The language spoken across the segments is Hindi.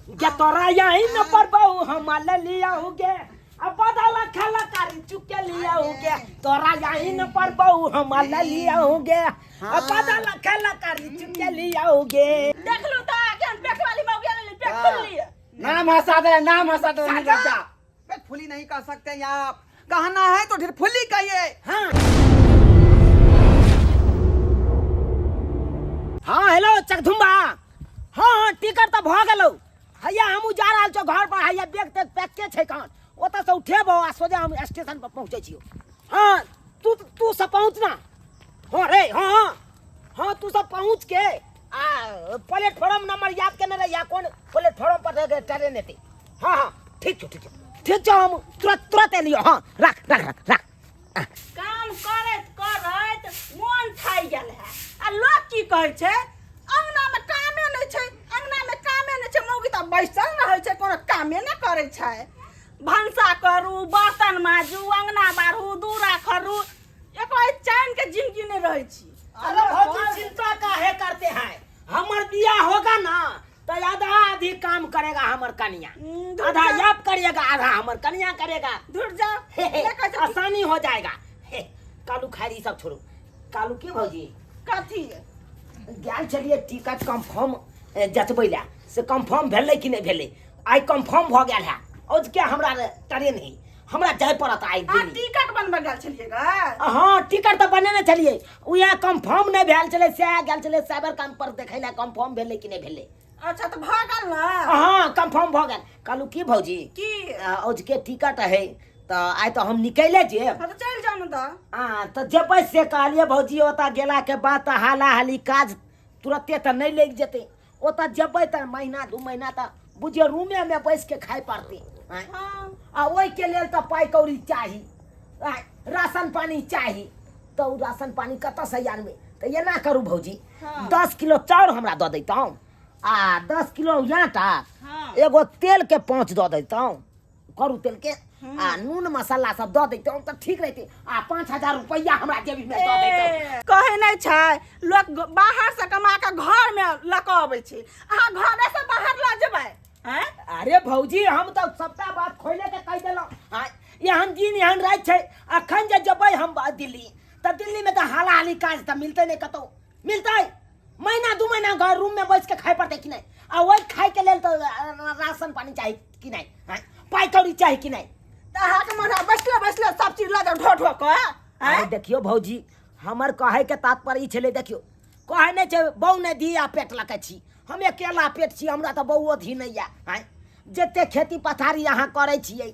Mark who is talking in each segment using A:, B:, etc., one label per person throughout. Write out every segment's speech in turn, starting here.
A: क्या तोरा यही न पर बहु हम ले लिया होगे अब बदला खेला कारी चुके लिया होगे तोरा यही न पर बहु हम ले लिया होगे अब बदला खेला कारी चुके लिया होगे
B: देख लो तो आगे पेट वाली मौके ले पेट खोल लिए
C: नाम हंसा दे नहीं लगता।
D: पेट फुली नहीं कर सकते हैं आप, कहना है तो ढेर फुली कहिए।
A: हाँ हाँ हेलो चकधुम्बा हाँ टिकट तो भ गेलो हैया हम जा रहल छौ घर पर हैया बैग तक पैक के छै कान ओता से उठेबो आ सोजा हम स्टेशन पर पहुंचे छियो। हाँ तू सब पहुंच ना हाँ रे हाँ हाँ तू सब पहुंच के आ प्लेटफॉर्म नंबर याद करने रे या कौन प्लेटफॉर्म पर ट्रेन एते। हाँ हाँ ठीक छौ हम तुरंत एलियो। हाँ रख
B: काम करैत मोन थाई गेल है आ लोग की कहै छै अंगना में कामे नहीं छै मौगी त बैसल रहै छै कोनो कामे नहीं करै छै। भंसा करू बर्तन माजू अंगना बारू दूरा खरू एको चैन के जिंदगी नहीं रहै छी।
A: अरे भौजी चिंता काहे करते हैं हमर बियाह होगा ना तो आधा आधी काम करेगा हमर कन्या आधा आप करिएगा आधा हमर कन्या करेगा
B: दूर जाओ
A: आसानी हो जाएगा। कालू खैरी सब छोड़ो कालू के भौजी
B: कथी
A: गेल चलिए टिकट कंफर्म जतबै ला से कंफर्म भेलै कि नहीं भेलै आई कंफर्म भ गेल है और क्या हमरा ट्रेन है हमरा जाय पड़त आई दिल्ली।
B: टिकट बनबा गेल छलिएगा।
A: हाँ टिकट तो बनेने छलिए उया कंफर्म नहीं भेल छलै से गेल छलै साइबर काम पर देखै ला कंफर्म भेलै कि नहीं भेलै।
B: अच्छा तो भ गेल ना।
A: हाँ कंफर्म भ गेल कालू की भौजी
B: की
A: आज के टिकट है तो आई तो हम निकले जे
B: तो चल जाओ ना
A: हाँ तो जेबै से कहलिए भौजी ओता गेला के बाद तो हाला हाली काज तुरंते तो नहीं लग जेते ओता जेबै तो महीना 2 महीना तो बुझे रूमे में बैस के खाए पड़ते।
B: हाँ
A: आ ओई के लेल तो पाई कौड़ी चाही राशन पानी चाही तो राशन पानी कत से आनबे तो ये ना करू भौजी।
B: हाँ।
A: 10 किलो चाउर हमरा दऽ दैतौ आ 10 किलो आटा
B: हाँ।
A: एगो तेल के 5 दऽ दैतौ करू तेल के आ नून मसाला सब दऽ दैतौ तो ठीक रहते आ 5000 रुपया हमरा जेबी में दऽ दैतौ।
B: कहे नहीं छै लोग बाहर से कमा के घर में लकबै छै अहाँ घर से बाहर ला जेबै हैं।
A: अरे भौजी हम तो सबटा बात खोले के कह देलौ यहाँ दिन यहाँ रह छै अखन जे जेबै हम दिल्ली तो दिल्ली में तो हाला हाली काज तो मिलते नहीं कतौ मिलते महीना 2 महीना घर रूम में बैठ के खाए पड़ते कि नहीं आ वही खाए के लेल तो राशन पानी चाहिए कि नहीं पाई कौड़ी चाहिए कि नहीं
B: तो अहाँ के मन बैसले सब चीज ला ढो ढो के
A: देखियो भौजी हमर कहे के तात्पर्य ई छले देखियो कहे नहीं छै बहू नहीं धिया पेट लके छी हम अकेला पेट छी हमरा तो बउओ धी नहीं है जते खेती पथारी अहाँ करे छियै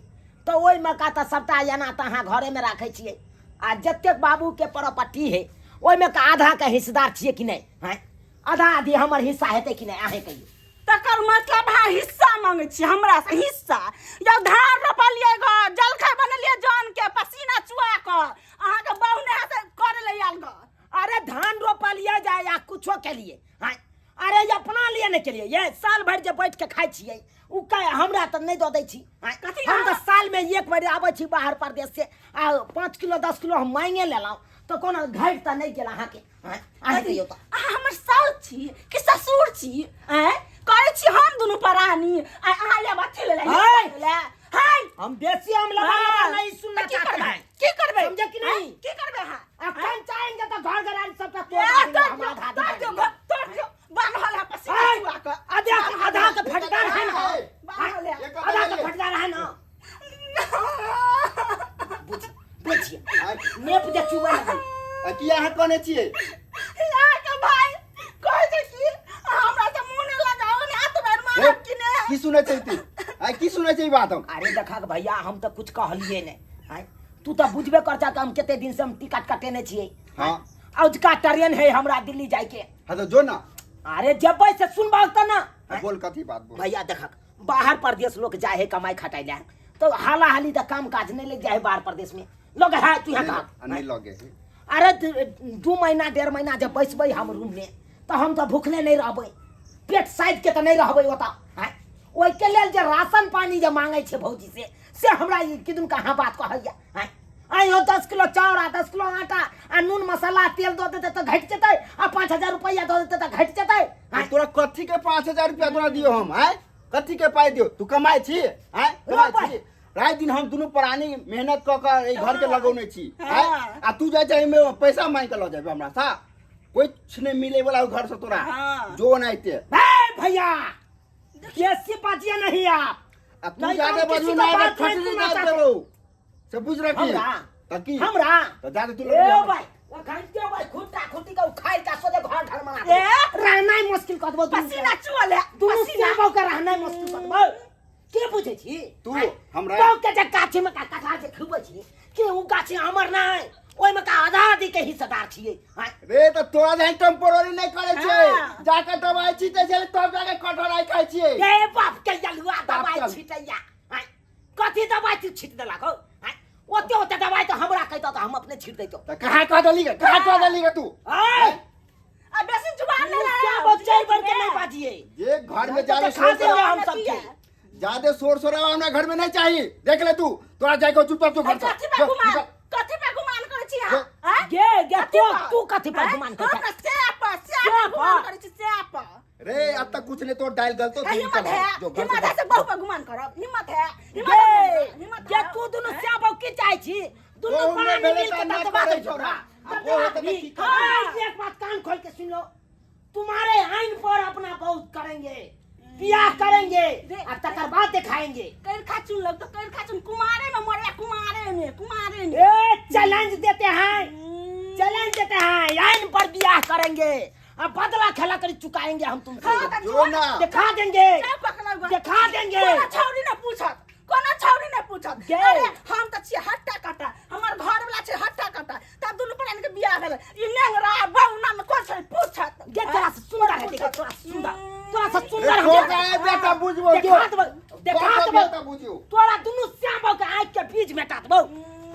A: तो ओहि में का तो सबटा एना तो अहाँ घरे में राखे छियै आ जते बाबू के प्रॉपर्टी है ओहि में का आधा के हिस्सेदार छियै कि नहीं आधा आधी हमर हिस्सा हेतै कि नहीं अहे कहियो।
B: तकर मतलब है हिस्सा मांगे छी हमरा से हिस्सा जब धान रोपलिए ग जलखै बनलिए जान के पसीना चुआ के अहाँ के बहू ने हाथ कर ले आल ग।
A: अरे धान रोपा लिया जाए या कुछो के लिए अरे अपना लिए नहीं के लिए ये साल भर जब बैठ के खाए छियै उ का हमरा तो नहीं दऽ दै छी हम तो साल में एक बार आबै छी बाहर प्रदेश से आ 5 किलो 10 किलो हम मांगे लेलौ तो कोनो घाट तो नहीं गेल अहाँ के अहाँ कहियो तो
B: अहाँ हमर साउस छी कि ससुर छी कहै छी हम दुनू परानी अहाँ ले बच्चे ले हाय
A: हम बेसी हम लगा नहीं सुनना चाहते हैं
B: की करबे
A: समझे कि नहीं
B: की करबे हां
A: अखन चाहेंगे तो घर घरान सब का तोड़ हमरा
B: तोड़ बांधल है पसीना चुआ के
A: आधा के फटकार है ना आधा के फटकार है ना बुझिए नेप जे चुआ लगे
C: की अहाँ कोने छियै
B: यार के भाई कहै छै कि हमरा त मुंह ने लगाओ ने हाथ बेर मारब कि ने
C: की सुनै छै तू की सुनै छै ई बात हम
A: अरे देखा के भैया हम तो कुछ कहलिए नहीं तू तो बुझबे कर जा हम केते दिन से हम टिकट कटेने छियै
C: हां
A: आज का ट्रेन है हमरा दिल्ली जाए के।
C: हां तो जो ना
A: अरे जब से सुनबा त ना
C: बोल कथी बात बोल
A: भैया देखा बाहर प्रदेश लोग जाए है कमाई खटाई ले तो हाला हाली तो काम काज नहीं लग जाए बाहर प्रदेश में लोग है तू यहाँ का
C: नहीं लगे।
A: अरे 2 महीना 1.5 महीना जब बैसबै हम रूम में तो हम तो भूखले नहीं रहबै पेट साइड के तो नहीं रहबै ओता ओइ के लेल जे राशन पानी जे मांगे छे भौजी से हमरा किदुन कहाँ बात कहैया आइयो 10 किलो चाउर आ 10 किलो आटा आ नून मसाला तेल दो देते तो घट जेतै आ 5000 रुपया दो देते तो घट जेतै
C: तोरा कथी के 5000 रुपया तोरा दियो हम कथी के पाई दियो तू कमाई छी हैं कमाई
A: रोपाई।
C: छी रात दिन हम दुनू प्राणी मेहनत क के ए घर के
B: हाँ।
C: लगौने छी
B: हाँ।
C: हैं आ तू जाय छै में पैसा मांग के ल जाबे हमरा सा कुछ नहीं मिले वाला घर से तोरा
B: हाँ।
C: जो नाइते
A: भैया कैसी बातियां नहीं आप
C: आ तू
A: नहीं,
C: जाके
A: हम
C: बदलू
A: किसी
C: ना
A: का बात नहीं
C: खटरी
A: सुनना
C: ना
A: चाहते।
C: देबो से बुझ रखी
A: हमरा
C: तकी
A: हमरा
C: तो जाके तू
A: ए भाई वो घंटे भाई खुट्टा खुट्टी का उखाड़ का सोचे घर घर बना
B: ए?
A: रहना ही मुश्किल कर दबो
B: पसीना चुअल है
A: दुनु
B: पसीना
A: सियाबो के रहना ही मुश्किल कर दबो के बुझे छी
C: तू हमरा
A: तो के जे गाछी में का कथा जे खुबे छी के उ गाछी हमर नहीं ओइ में का आजादी के हिस्सेदार छिए हां
C: रे तो तोरा जाई टेम्पोररी नहीं करे छे
B: हाँ।
C: जाके दवाई छीटे छे तब जाके कटहराई खाई छिए
A: ए बाप के जलुआ
C: बाप
A: दवाई
C: चल।
A: छिटैया हां कथी दवाई तू छिट देला को हां ओते ओते दवाई तो हमरा कहतो तो हम अपने छिट देतो
C: तो कहां कह दली के कहां कह दली के तू
A: हां
B: अब बेसी जुबान ले
A: क्या बच्चे बन के नहीं बाजिए
C: ये घर में
A: तो
C: जाने
A: खा
C: शोर
A: देंगे
C: शराबा
A: हम सबके
C: ज्यादा शोर शराबा हमरा घर में नहीं चाहिए देख ले तू तोरा जाके चुपचाप तू घर से
B: कथी पे गुमान कथी पे गुमान करे छी
C: जो।
B: हां
A: गे तू कथी पर गुमान
B: कर
A: करता
B: से गुमान करे छी से
C: रे अब तक कुछ नहीं तो डायल गलतो
B: हिम्मत है
C: जो घर
B: हिम्मत है से बहु पे गुमान करब हिम्मत है
A: गे के तू दुनु स्याबो की चाहे छी दुनु
C: वो हमने
A: पानी
C: बेले
A: मिल
C: का
A: के
C: ना
A: दबा
C: करे
A: दे
C: छोरा।
A: छोरा
C: अब वो है तो मैं की करूं?
A: एक बात कान खोल के सुन लो तुम्हारे आइन पर अपना बहुत करेंगे ब्याह करेंगे और तकर बाद दिखाएंगे
B: कैर खाचुन लग तो कैर खाचुन कुमारे में मरे कुमारे में
A: ए चैलेंज देते हैं चैलेंज देते हैं आइन पर ब्याह करेंगे और बदला खेला कर चुकाएंगे हम तुमसे
C: जो ना
A: दिखा देंगे
B: क्या पकड़ा गया
A: दिखा देंगे
B: कोना छौरी ने पूछत
A: गे।
B: अरे हम त छी हट्टा कटा हमर घर वाला छै हट्टा कटा तब दुनु प्राणी के बियाह भेल ई नेंगरा बहुना में कोन छै पूछत
A: ये तोरा से सुंदर है देखो तोरा से सुंदर
C: रे
A: है
C: ठोका है बेटा बुझबो जो
A: दिखा देबो
C: बेटा बुझियो
A: तोरा दुनु श्यामो के आँख के बीज में काट देबो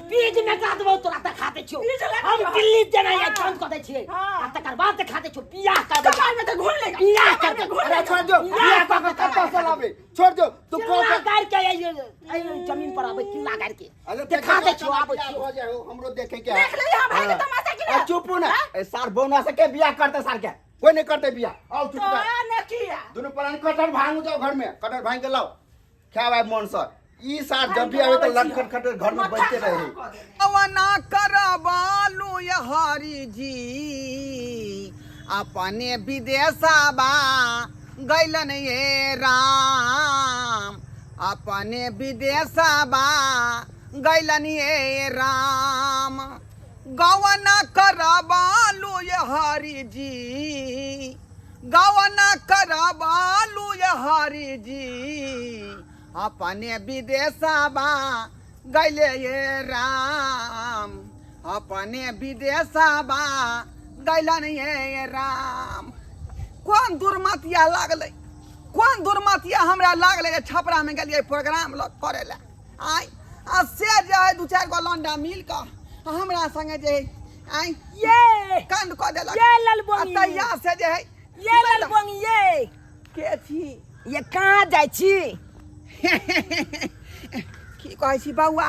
A: बीज में काट देबो तोरा दिखाते छियो
B: बीज लगा
A: हम
B: दियो।
A: दिल्ली जेना ये
B: हाँ।
A: बंद कर दे छियै
B: हाँ।
A: आ तकर बाद दिखाते छियो बियाह कर
B: कपाल में तो घुल लेगा
A: बियाह
B: कपाल
A: कर
B: में घुल
C: अरे
B: लेगा
C: छोड़ दो बियाह का कत्ता से लावे छोड़ दो तू को
A: किला गाड़ के ये जमीन पर आबे किला गाड़ के
C: अरे
A: दिखाते छियो आबे
C: हो
A: छियो
C: जाए हमरो देखे के
B: देख ले यहाँ भाई के तमाशा की
C: ए चुप ना ए सार बौना से के बियाह करते सार के कोई नहीं करते बियाह आओ चुप
B: तो
C: कर
B: ने किया
C: दोनों प्राणी कटहर भांग जाओ घर में कटहर भांग के लाओ क्या भाई मन सर ई सार जब भी आवे तो लटखट खटर घर में बैठते रहे
D: अवना करबालू ये हरि जी अपने विदेशबा गैलन ये राम अपने विदेशबा गैलन ये राम गवना करबालू ये हरि जी गवना करबालू ये हरि जी अपने विदेशबा गैले ये राम अपने विदेशबा गैलन ये राम कौन दुर्मतिया लागले कौन दुर्मतिया हमरा लागले जे छपरा में गेलिए प्रोग्राम करे ला आई आ से जे है दू चार गो लंडा मिल के हमरा संगे जे आई
A: ये
D: कांड क देलक
A: ये ललबोंगी
D: तैया से जे है
A: ये ललबोंगी ये
D: के छी
A: ये कहाँ जाइ छी
D: की कहै छी बौआ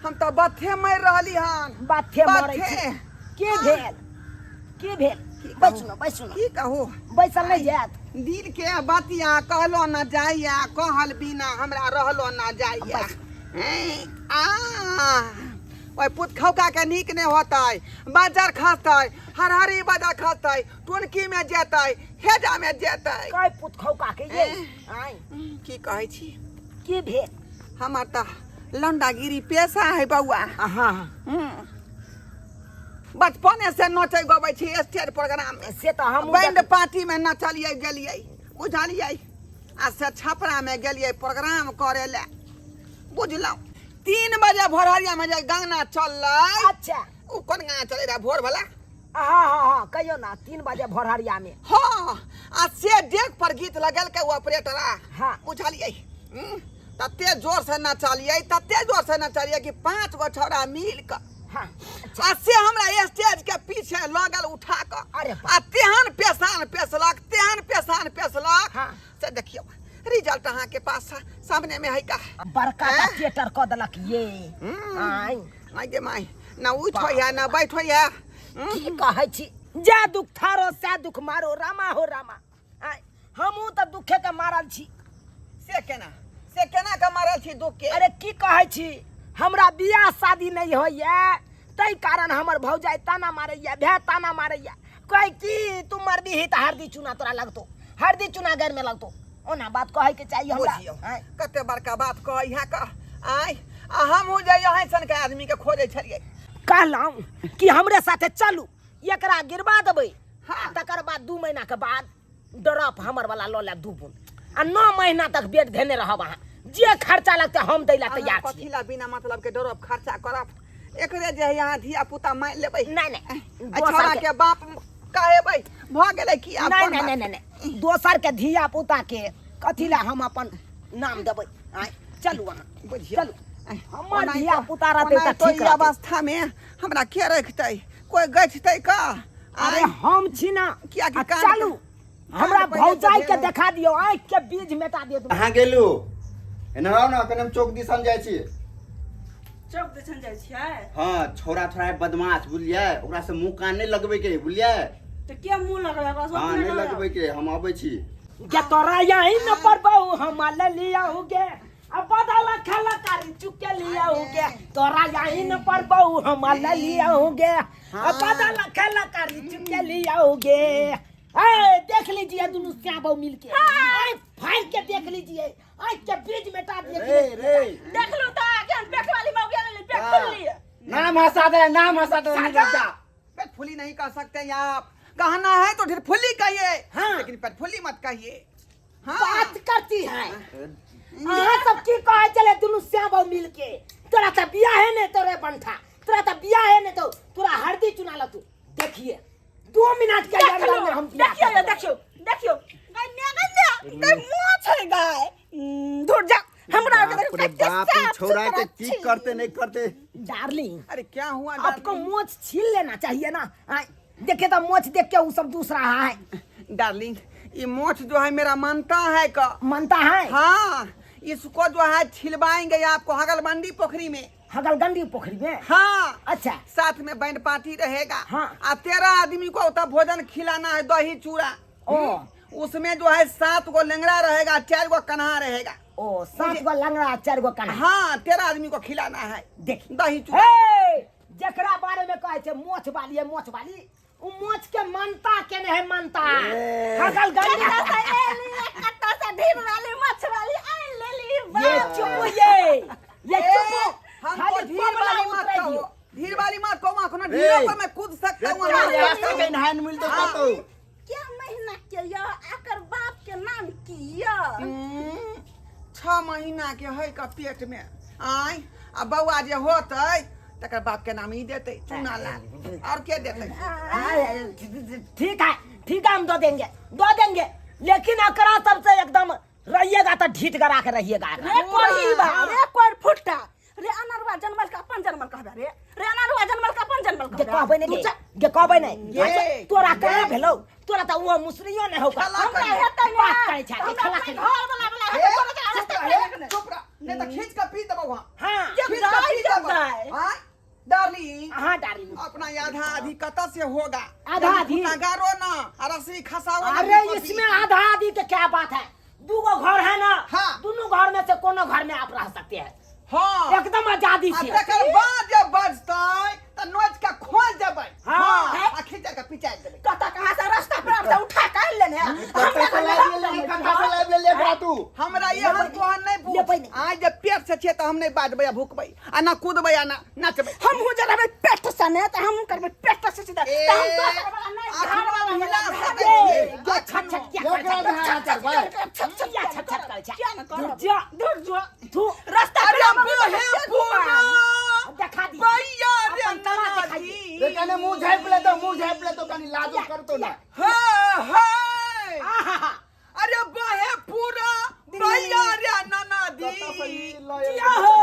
D: हम तो बथे मर रहली हन
A: बाथे मरै
D: बाथे।
A: छी के भेल
D: की
A: बैसु न
D: की कहू
A: बैसल नहीं जात
D: दिल के बतिया कहलो न जाइया कहल बिना हमरा रहलो न जाइया हैं? ओए पुत खौका के नीक ने होतै बाजार खातै हरहरी बाजार खातै टुनकी में जेतै हेजा में जेतै
A: काय पुत खौका के ये आई
D: की कहै छी
A: के भेल
D: हमर त लंडागिरी पेशा है बौआ
A: हाँ
D: बचपने से नचै गबै छी स्टेज प्रोग्राम में
A: से तो हम
D: बैंड पार्टी में नचलिए गेलिए बुझलिए आ से छपरा में गेलिए प्रोग्राम करे ले बुझलौ 3 बजे भोरहरिया में जे गाना चललै
A: अच्छा
D: उ कोन गाना चलै रहा भोर वाला
A: हाँ कहियो ना 3 बजे भोरहरिया में
D: हाँ आ से डेक पर गीत लगल के ऑपरेटर
A: हाँ।
D: बुझलिए तते जोर से नचलिए कि 5 गो छौड़ा मिल के
A: हाँ
D: आ से हमरा स्टेज के पीछे लगल उठा के
A: अरे
D: आ तेहन पेशान पेशलक
A: हाँ।
D: से देखियो रिजल्ट अहाँ के पास सामने में है का
A: बड़का
D: हैं?
A: थिएटर क देलक ये आई
D: माई गे माई ना उठो या ना बैठो या
A: की कहै छी जा दुख थारो सा दुख मारो रामा हो रामा आई हमहू त दुखे के मारल छी
D: से केना के मारल छी दुख के?
A: अरे की कहै छी, हमरा बियाह शादी नहीं होइए, तै कारण हमर भौजाई ताना मारैया, भै ताना मारैया, कहे की तू मरबी त हरदी चूना तोरा लगतो, हरदी चूना घर में लगतो। ओना बात कहे के चाहिए हमरा।
D: बुझियो कते बड़का बात कह यहाँ का आय आ हम हो जाइयो है सन के आदमी के खोजे छलिए।
A: कहलौं कि हमरे साथे चलू, एकरा गिरबा देबै।
D: हाँ।
A: तकर बाद 2 महीना के बाद ड्रॉप हमर वाला ल लेब 2 बूंद, आ 9 महीना तक बेड धेने रहब अहाँ, जे खर्चा लगते हम दै ला तैयार छी।
D: कथिला बिना मतलब के डरब खर्चा करब, एकरे जे यहाँ धिया पुता मार लेबै।
A: नहीं नहीं,
D: छोरा के बाप कहेबै भ गेलै की आप?
A: नहीं नहीं नहीं नहीं, दोसर के धिया पुता के कथिला हम अपन नाम देबै। आय चलू अहाँ,
D: बुझियो
A: चलू। हमर धिया पुता रहतै त
D: तो
A: ठीक
D: ई
A: रहतै।
D: अवस्था में हमरा के रखतै? कोई गछतै का?
A: अरे हम छी ना,
D: किया कि
A: आ
D: कान
A: चलू हमरा
D: कान पहिले
A: भौजाई
D: तो
A: के
D: भेल।
A: देखा दियो, आँख के बीज मेटा दियो तुम।
C: कहाँ गेलू? एना आओ ना, कने हम चौक दिसन जाइ छी।
B: चौक दिसन जाइ छियै
C: हाँ, छोरा थोड़ा बदमाश बुझलियै, ओकरा से मुंह कान नहीं लगबे के बुझलियै।
B: त के मुंह लगबै ओकरा सब?
C: हाँ, नहीं लगबे के, हम आबै छी।
A: के तोरा यही न पर बहु हम ले लिया होगे, अब बदला खेला कारी चुके लिया होगे, तोरा यही न पर बहु हम ले लिया होगे, अब बदला खेला कारी चुके लिया होगे। ए देख लीजिए दोनों क्या बहु मिलके, ए फाइल के देख लीजिए, आँख के बीज मेटा दिए।
B: देख लो त केन पेट वाली मौगिया ले पेट खोल लिए।
C: नाम हंसा दे, नाम हंसा दे, नहीं लगता।
D: पेट फुली नहीं कर सकते हैं आप। कहना है तो ढेर फुली कहिए,
A: हाँ।
D: लेकिन पेट फुली मत कहिए। हाँ।
A: बात करती है अहाँ सब की कहे चले दोनों श्याम बहु मिलके, तोरा त बियाह है ने तोरे बंठा, तोरा त बियाह है ने तो तोरा हरदी चुना ला। तू देखिए 2 मिनट के अंदर में हम
B: देखियो ये देखियो देखियो गाय नेगन गाय मुंह छै गाय। दूर जा हमरा के
C: बाप रे बाप, ई छोरा के की करते नहीं करते।
A: डार्लिंग
D: अरे क्या हुआ?
A: आपको मोच छील लेना चाहिए ना। देखे तो मोच देख के वो सब दूसरा है,
D: डार्लिंग ये मोछ जो है मेरा मानता है का?
A: मनता है।
D: हाँ, इसको जो है छिलवाएंगे आपको हगलबंडी पोखरी में।
A: हगलगंडी पोखरी में?
D: हाँ।
A: अच्छा
D: साथ में बैंड पार्टी रहेगा।
A: हाँ।
D: और 13 आदमी को तब भोजन खिलाना है, दही चूड़ा।
A: ओ।
D: उसमें जो है 7 गो लेंगड़ा रहेगा, 4 गो कन्हा रहेगा।
A: ओ 7 गो लंगड़ा 4 गो कन्हा।
D: हाँ, 13 आदमी को खिलाना है।
A: देख
D: दही चूड़ा।
A: हे जकरा बारे में कहे छे मोछ वाली है, मोछ वाली उ मोछ के मनता के नहीं है, मनता हगलगंडी
B: कट्टा से एली कट्टा से ढीर वाली मछ वाली आई ले ली।
A: ये चुप ये चुप।
D: हमको
A: खाली
D: धीर
A: पगला
D: वाली मत
A: उतरेगी।
D: कहो, धीर वाली मत कहो, आँखों ढीरों पर मैं कूद सकता हूँ।
C: नहान मिल तो तो
B: क्या महीना के या आकर बाप के नाम की या
D: 6 महीना के है का पेट में आय आ बउआ जे होतै तकर बाप के नाम ही देते चूना ला, और के देते?
A: ठीक है हम दो देंगे लेकिन अकरा सबसे एकदम रहिएगा तो ढीठ करा के रहिएगा।
B: रे कोई बा रे कोई फुट्टा रे अनरवा जन्मल का अपन जन्मल कहबे रे अनरवा जन्मल का अपन जन्मल
A: के कहबे
B: कहबे।
A: नहीं के कहबे नहीं
D: ये।
A: तोरा कहाँ भेलौ, तोरा तो वो मुसरियो नहीं होगा।
D: खला
B: हमरा
D: करिए।
B: हेतै ने
A: बात करे छा,
B: हमरा
A: खला
B: अपने
A: करिए।
B: घर वाला वाला
D: ए,
B: हेतै कोनो
D: चुप
B: रास्ता
D: रह,
B: नहीं
D: चुप रह, नहीं तो खींच के पी देबो वहाँ।
A: हाँ
B: के
D: खींच के
B: गाय
D: पी
B: के
D: देबो।
B: गाय।
D: हाँ, डार्लिंग
A: हाँ डार्लिंग।
D: अपना आधा आधी कता से होगा?
A: आधा आधी?
D: गारो ना, रस्सी खसाओ ना,
A: अरे
D: विपत्ति।
A: इसमें आधा आधी के क्या बात है, 2 गो घर है ना।
D: हाँ।
A: दोनों घर में से कोनो घर में आप रह सकते हैं,
D: हाँ।
A: एकदम आजादी
D: आ
A: से।
D: तकर बाद जब बजतै त नोच के खोज देबै।
A: हाँ।
D: आ खींच के पिचा देबै।
B: कता कहां से रास्ता पर आप उठा के लेने
C: कत्ते से लाइब ले, कत्ते से लाइब ले एकरा तू।
D: हमरा यहाँ तोहर नहीं
A: लेबै
D: पूछ।
A: नहीं।
D: आज जब पेट से छे त हम नहीं बाजबै आ भूकबै आ ना कूदबै आ ना नचबै।
B: हम हो जा रहे पेट से ने त हम करबे पेट से सीधा
D: ए,
B: त हम दोसर वाला नहीं घर वाला
D: हिला
B: हिला
D: सकै
A: ये
D: छी।
A: ये छट छट क्या
C: ये
A: कर
C: क्या है, छट भाई।
A: छट छट कर छा।
B: क्या न करो
A: दूर जा,
B: दूर जो
A: तू
B: रास्ता
D: अरे
B: पे
D: बहे पूरा
A: दिखा दी
D: भैया रे
A: अपन तला
D: नाना
A: दिखाइए।
D: जी।
C: रे कने मुंह झाँप ले तो, मुंह झाँप ले तो कनी लाजो कर तो ना।
D: हाय हाय,
A: आहा
D: अरे बहे पूरा भैया रे नाना दी।
A: क्या हो?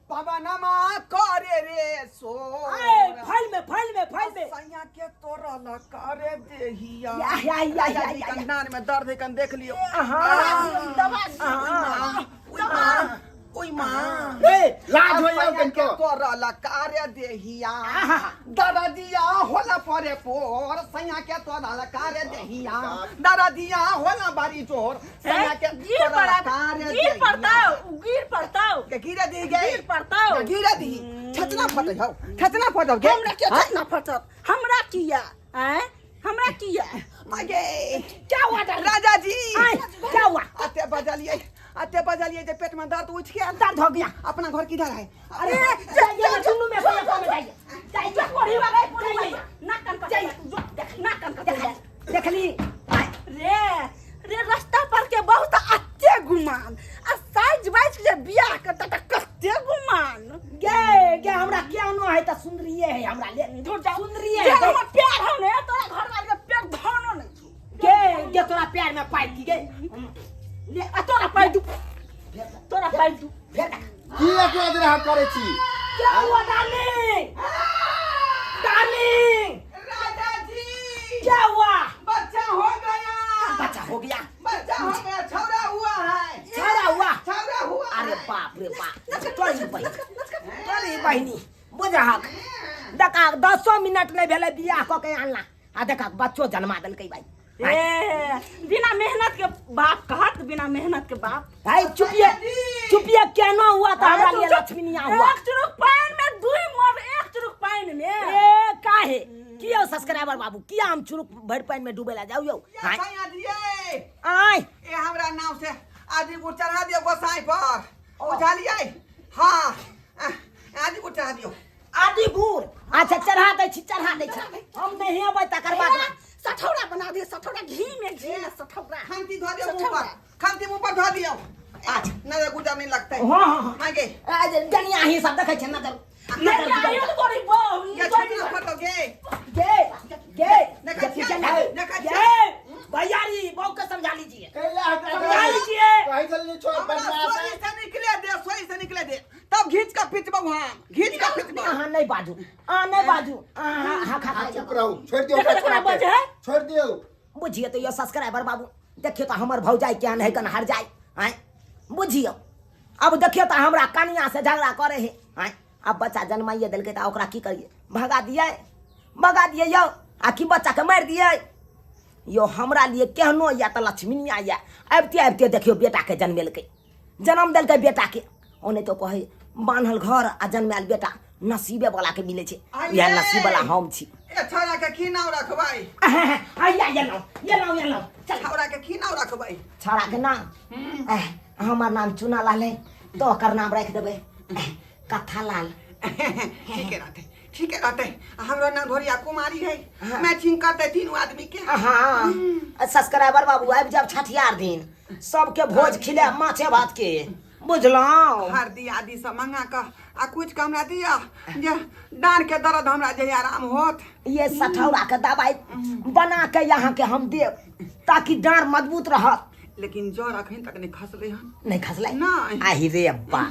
D: बाबा नमा करे रे सो
A: आए फाइल में
D: सैया के तोरा ल करे देहिया।
A: या
D: कंधान में दर्द है कन देख लियो।
B: दबा
D: ओई मां
C: ए लाज हो जाओ कनको।
D: तोरा ललकार देहिया
A: आहा।
D: दरदिया होला परे पोर सैया के तो ललकार देहिया दरदिया होला बारी जोर सैया के
B: गिर पड़ताओ
D: के गिरे दी गई
B: गिर पड़ताओ
D: गिरे दी छतना फट गे
B: हमरा के छतना फटत हमरा किया हैं हमरा किया
D: आगे
A: क्या हुआ
D: राजा जी
A: क्या हुआ?
D: अते बजलिए जे पेट में दर्द उठ के
A: दर्द हो गया।
D: अपना घर किधर है
A: अरे जाइए चुन्नू में कोई काम जाइए जाइए
B: कोड़ी वाला कोड़ी वाला नाकन का नाकन का
A: देख ली
B: रे रास्ता पर के बहुत अच्छे गुमान आ साइज बाइज के बियाह के त कते गुमान
A: गे हमरा क्या नो है त सुंदरिये है हमरा ले
B: झूठ जा
A: सुंदरिये
B: जे
A: है
B: हम प्यार हो ने तोरा घर वाले के प्यार धनो नहीं
A: गे तोरा प्यार में पाई दी गे
B: ले आ तोरा पाई दू
A: भेट
C: की एक रहा करे छी
A: क्या हुआ डार्लिंग डार्लिंग
D: राजा जी
A: क्या हुआ?
D: बच्चा हो गया
A: बच्चा हो गया
D: छौरा हुआ है
A: छौरा हुआ अरे बाप रे बाप तोरी बहिनी बुझहक देखा 10 मिनट नहीं भेले बियाह क के आनला आ देखा बच्चो जन्मा देलकै भाई
B: बिना मेहनत के बाप कहत बिना मेहनत के बाप
A: भाई चुपिए केनो हुआ त हमरा लिए लक्ष्मीनिया हुआ
B: एक चुरुक पानी में दुई मर एक चुरुक पानी में
A: ए काहे कियो सब्सक्राइबर बाबू किया हम चुरुक भर पानी में डूबेला जाऊ यो हां
D: सैया दिए
A: आय
D: ए हमरा नाम से आदि को चढ़ा दियो गोसाई पर बुझलिए हां आदि को चढ़ा दियो
A: आदि गुड़ अच्छा चढ़ा दे छी हम नहीं आबै तकर बाद
B: सठौरा बना दिए सठौरा घी में सठौरा
D: खांती धो दियो मुंह पर खांती मुंह पर धो दियो आज नजर गुजर नहीं लगता है
A: हां
D: मांगे
A: आज जनिया ही सब देखै छ नजर
B: ये आयो तो कोरी बो
D: ये छोटी फोटो गे
A: गे भैयारी बहु के समझा लीजिए समझा लीजिए
C: कहीं जल्दी छोड़ बनवा
D: सोई से निकले दे तब घींच का पिटबो वहां घींच का पिटबो
A: नहीं बाजू हां खा
C: चुप रहो छोड़ दियो
A: बुझिए तो ये सब्सक्राइबर बाबू देखियो तो हमर भौजाई क्या नहीं कन हर जाए हैं बुझियो अब देखियो तो हमरा कनिया से झगड़ा करे है हैं अब बच्चा जन्माइए देलकै त ओकरा की करिए भगा दिए यो आ की बच्चा के मार दिए यो हमरा लिए केहनो या त लक्ष्मीनिया या आबते देखियो बेटा के जन्मेलकै जन्म देलकै बेटा के ओने तो कहे बान्हल घर आ जन्माल बेटा नसीबे वाला के मिले छे यह नसीब वाला हम छी
D: ए छोरा के की नाम रखबाई
A: ये लो चल
D: छोरा के की नाम रखबाई
A: छोरा के नाम हमार नाम चुना लाल है तो ओकर नाम रख देबे कथा लाल
D: ठीक है रहते हमरा नाम भरिया कुमारी है मैचिंग करते तीनों आदमी के
A: हाँ सब्सक्राइबर बाबू आबि जब छठियार दिन सबके भोज खिले माछे भात के बुझलौ
D: हरदी आदि सब मंगा का आ कुछ का हमरा दिया जे डांड के दर्द हमरा जे आराम होत
A: ये सठौरा के दवाई बना के यहाँ के हम देव ताकि डांड मजबूत रहत
D: लेकिन जर अखन तक नहीं खसले हन
A: नहीं खसले
D: नहीं
A: आही रे बा